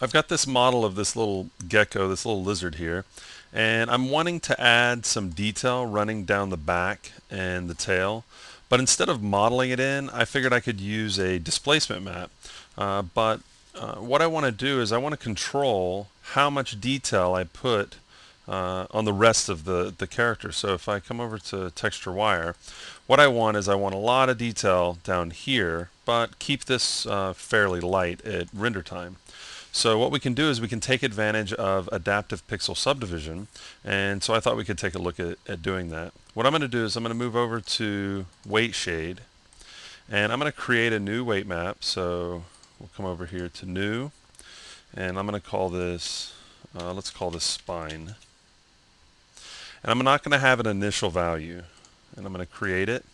I've got this model of this little gecko, this little lizard here, and I'm wanting to add some detail running down the back and the tail. But instead of modeling it in, I figured I could use a displacement map. But what I want to do is I want to control how much detail I put on the rest of the character. So if I come over to texture wire, what I want is I want a lot of detail down here, but keep this fairly light at render time. So what we can do is we can take advantage of adaptive pixel subdivision, and so I thought we could take a look at doing that. What I'm going to do is I'm going to move over to weight shade, and I'm going to create a new weight map. So we'll come over here to new, and I'm going to call this, let's call this spine. And I'm not going to have an initial value, and I'm going to create it.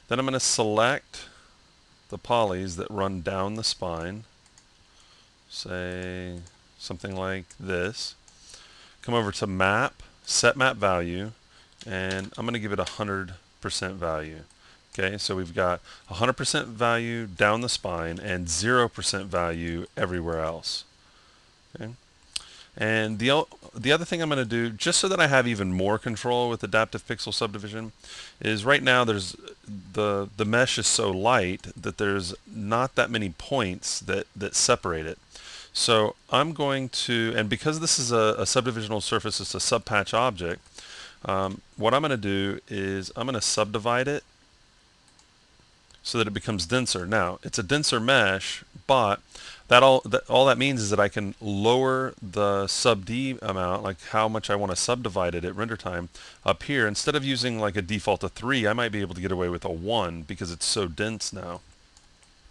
Then I'm going to select the polys that run down the spine, say something like this. Come over to map, set map value, and I'm going to give it 100% value. Okay, so we've got 100% value down the spine and 0% value everywhere else. Okay. And the other thing I'm going to do, just so that I have even more control with adaptive pixel subdivision, is right now there's the mesh is so light that there's not that many points that separate it. So I'm going to, and because this is a subdivisional surface, it's a subpatch object, what I'm going to do is I'm going to subdivide it so that it becomes denser. Now, it's a denser mesh, but all that means is that I can lower the sub D amount, like how much I want to subdivide it at render time, up here. Instead of using like a default of 3, I might be able to get away with a 1 because it's so dense now.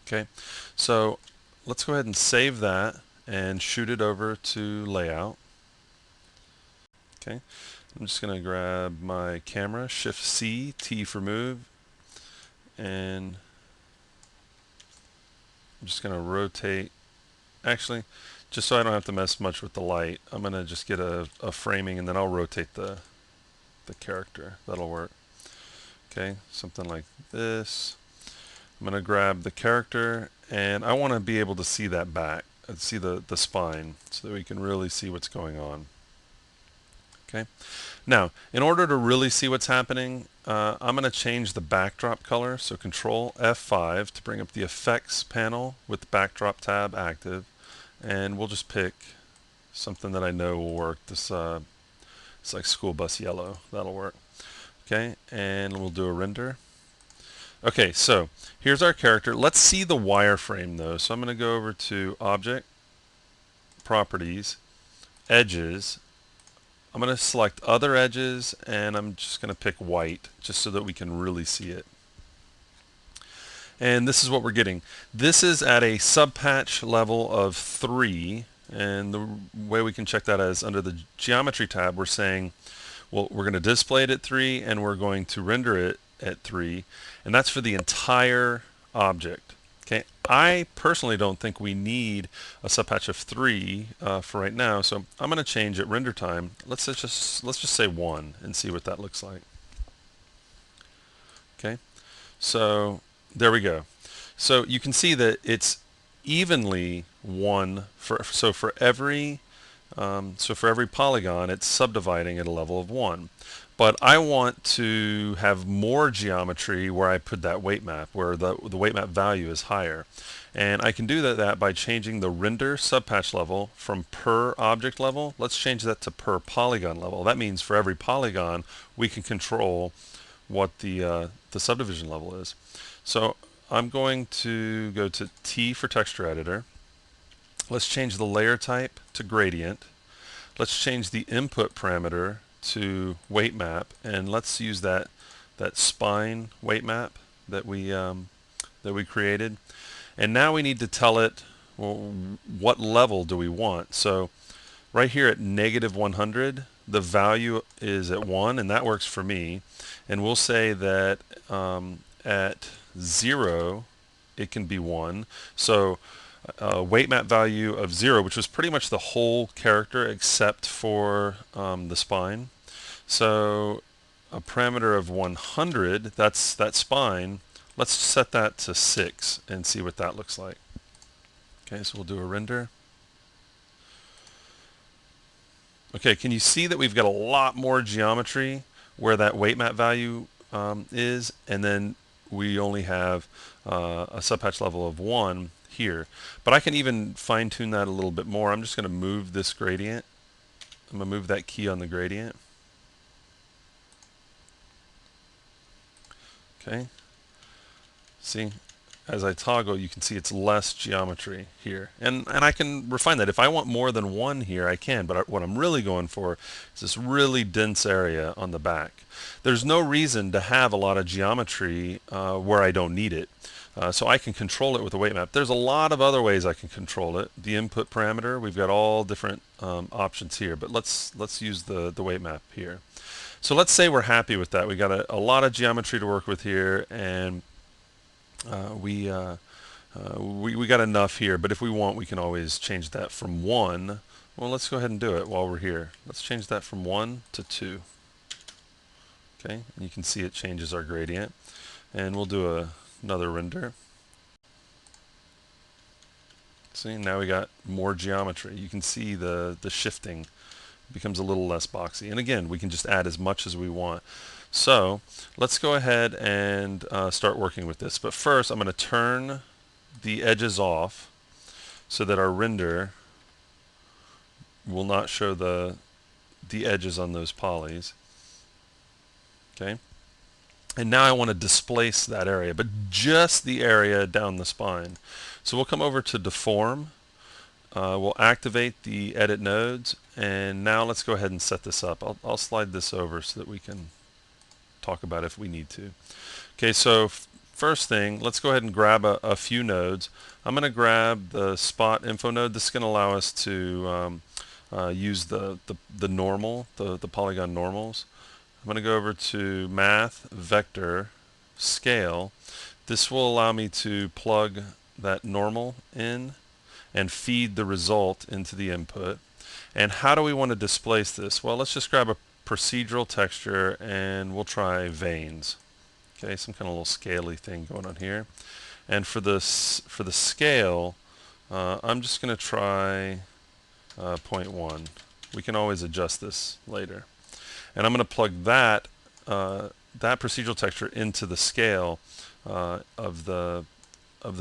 Okay, so let's go ahead and save that and shoot it over to layout. Okay, I'm just going to grab my camera, Shift C, T for move, and I'm just going to rotate. Actually, just so I don't have to mess much with the light, I'm going to just get a framing and then I'll rotate the character. That'll work. Okay, something like this. I'm going to grab the character and I want to be able to see that back, see the spine, so that we can really see what's going on. Okay. Now, in order to really see what's happening, I'm going to change the backdrop color. So Control F5 to bring up the Effects panel with the Backdrop tab active. And we'll just pick something that I know will work. This it's like school bus yellow. That'll work. Okay, and we'll do a render. Okay, so here's our character. Let's see the wireframe though. So I'm going to go over to Object, Properties, Edges. I'm going to select Other Edges, and I'm just going to pick white, just so that we can really see it. And this is what we're getting. This is at a subpatch level of 3, and the way we can check that is under the Geometry tab, we're saying, well, we're going to display it at 3, and we're going to render it at 3, and that's for the entire object. Okay, I personally don't think we need a subpatch of 3 for right now, so I'm going to change at render time. Let's just say 1 and see what that looks like. Okay, so there we go. So you can see that it's evenly 1 for every polygon, it's subdividing at a level of 1. But I want to have more geometry where I put that weight map, where the weight map value is higher. And I can do that by changing the render subpatch level from per object level. Let's change that to per polygon level. That means for every polygon, we can control what the subdivision level is. So I'm going to go to T for texture editor. Let's change the layer type to gradient. Let's change the input parameter to weight map, and let's use that spine weight map that we created. And now we need to tell it, well, what level do we want. So right here at -100, the value is at 1, and that works for me. And we'll say that at 0 it can be 1. So weight map value of 0, which was pretty much the whole character except for the spine. So a parameter of 100, that's that spine. Let's set that to 6 and see what that looks like. Okay, so we'll do a render. Okay, can you see that we've got a lot more geometry where that weight map value is, and then we only have a subpatch level of 1 here. But I can even fine tune that a little bit more. I'm just going to move this gradient. I'm going to move that key on the gradient. Okay. See, as I toggle, you can see it's less geometry here. And I can refine that. If I want more than 1 here, I can. But what I'm really going for is this really dense area on the back. There's no reason to have a lot of geometry where I don't need it. So I can control it with a weight map. There's a lot of other ways I can control it. The input parameter, we've got all different options here. But let's use the weight map here. So let's say we're happy with that. We got a lot of geometry to work with here, and we got enough here, but if we want, we can always change that from 1. Well, let's go ahead and do it while we're here. Let's change that from 1 to 2. Okay, and you can see it changes our gradient. And we'll do another render. See, now we got more geometry. You can see the shifting becomes a little less boxy. And again, we can just add as much as we want. So let's go ahead and start working with this. But first, I'm going to turn the edges off so that our render will not show the edges on those polys. Okay. And now I want to displace that area, but just the area down the spine. So we'll come over to Deform. We'll activate the Edit Nodes, and now let's go ahead and set this up. I'll slide this over so that we can talk about it if we need to. Okay, so first thing, let's go ahead and grab a few nodes. I'm going to grab the Spot Info node. This is going to allow us to use the normal, the polygon normals. I'm going to go over to Math, Vector, Scale. This will allow me to plug that normal in and feed the result into the input. And how do we want to displace this? Well, let's just grab a procedural texture and we'll try veins. Okay, some kind of little scaly thing going on here. And for the scale, I'm just going to try 0.1. We can always adjust this later. And I'm going to plug that procedural texture into the scale of the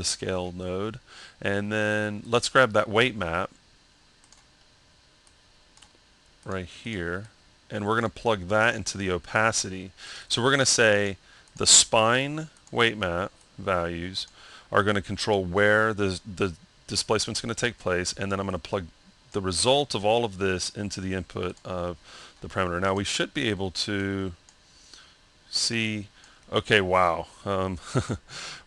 scale node. And then let's grab that weight map right here, and we're going to plug that into the opacity. So we're going to say the spine weight map values are going to control where the displacement's going to take place, and then I'm going to plug the result of all of this into the input of the parameter. Now we should be able to see, okay, wow,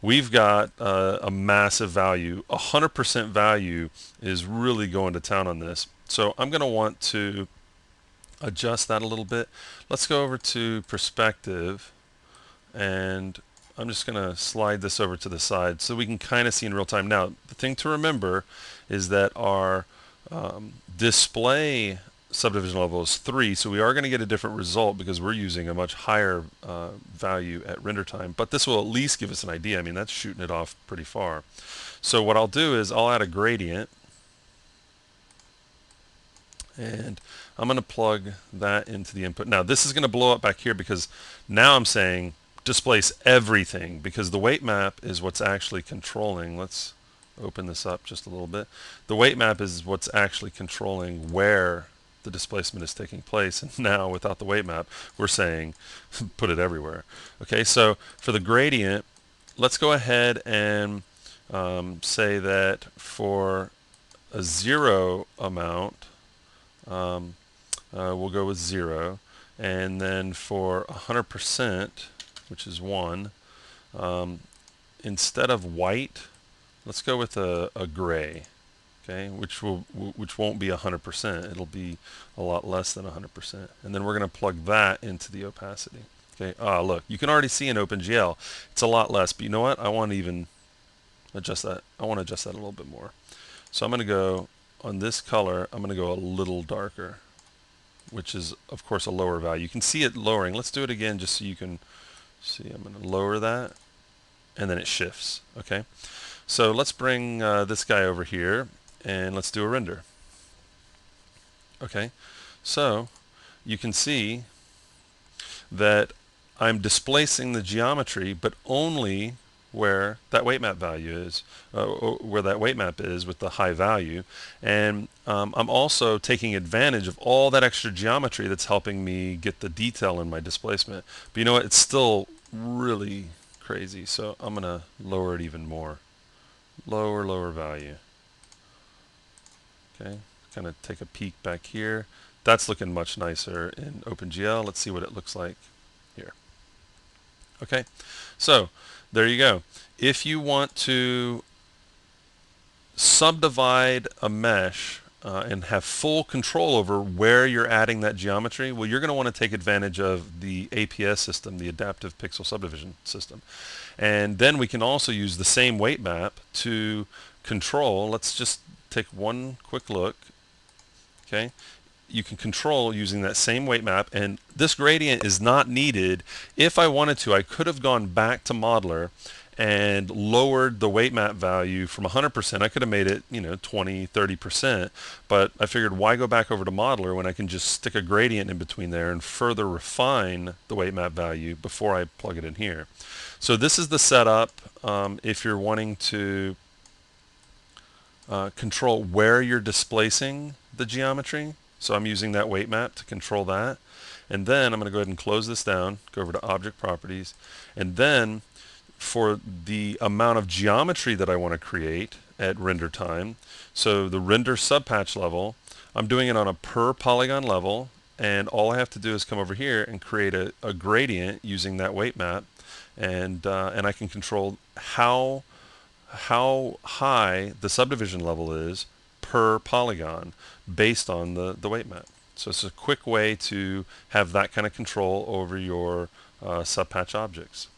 we've got a massive value. 100% value is really going to town on this. So I'm going to want to adjust that a little bit. Let's go over to perspective, and I'm just going to slide this over to the side so we can kind of see in real time. Now, the thing to remember is that our display subdivision level is 3, so we are going to get a different result because we're using a much higher value at render time, but this will at least give us an idea. I mean, that's shooting it off pretty far. So what I'll do is I'll add a gradient, and I'm going to plug that into the input. Now this is going to blow up back here because now I'm saying displace everything, because the weight map is what's actually controlling. Let's open this up just a little bit. The weight map is what's actually controlling where the displacement is taking place, and now without the weight map we're saying put it everywhere. Okay, so for the gradient, let's go ahead and say that for a 0 amount we'll go with 0, and then for 100%, which is 1, instead of white, let's go with a gray. Okay, which won't be 100%. It'll be a lot less than 100%. And then we're going to plug that into the opacity. Okay. Ah, look, you can already see in OpenGL it's a lot less. But you know what? I want to even adjust that. I want to adjust that a little bit more. So I'm going to go on this color. I'm going to go a little darker, which is of course a lower value. You can see it lowering. Let's do it again just so you can see. I'm going to lower that, and then it shifts. Okay. So let's bring this guy over here, and let's do a render. Okay, So you can see that I'm displacing the geometry, but only where that weight map value is, where that weight map is with the high value. And I'm also taking advantage of all that extra geometry that's helping me get the detail in my displacement. But you know what? It's still really crazy. So I'm going to lower it even more. Lower value. Okay, kind of take a peek back here. That's looking much nicer in OpenGL. Let's see what it looks like here. Okay, so there you go. If you want to subdivide a mesh and have full control over where you're adding that geometry, well, you're going to want to take advantage of the APS system, the Adaptive Pixel Subdivision system. And then we can also use the same weight map to control. Let's just take one quick look. Okay, you can control using that same weight map, and this gradient is not needed. If I wanted to, I could have gone back to Modeler and lowered the weight map value from 100%. I could have made it, 20, 30%, but I figured why go back over to Modeler when I can just stick a gradient in between there and further refine the weight map value before I plug it in here. So this is the setup if you're wanting to control where you're displacing the geometry. So I'm using that weight map to control that. And then I'm going to go ahead and close this down, go over to Object Properties, and then for the amount of geometry that I want to create at render time, so the render subpatch level, I'm doing it on a per polygon level, and all I have to do is come over here and create a gradient using that weight map, and I can control how high the subdivision level is per polygon based on the weight map. So it's a quick way to have that kind of control over your subpatch objects.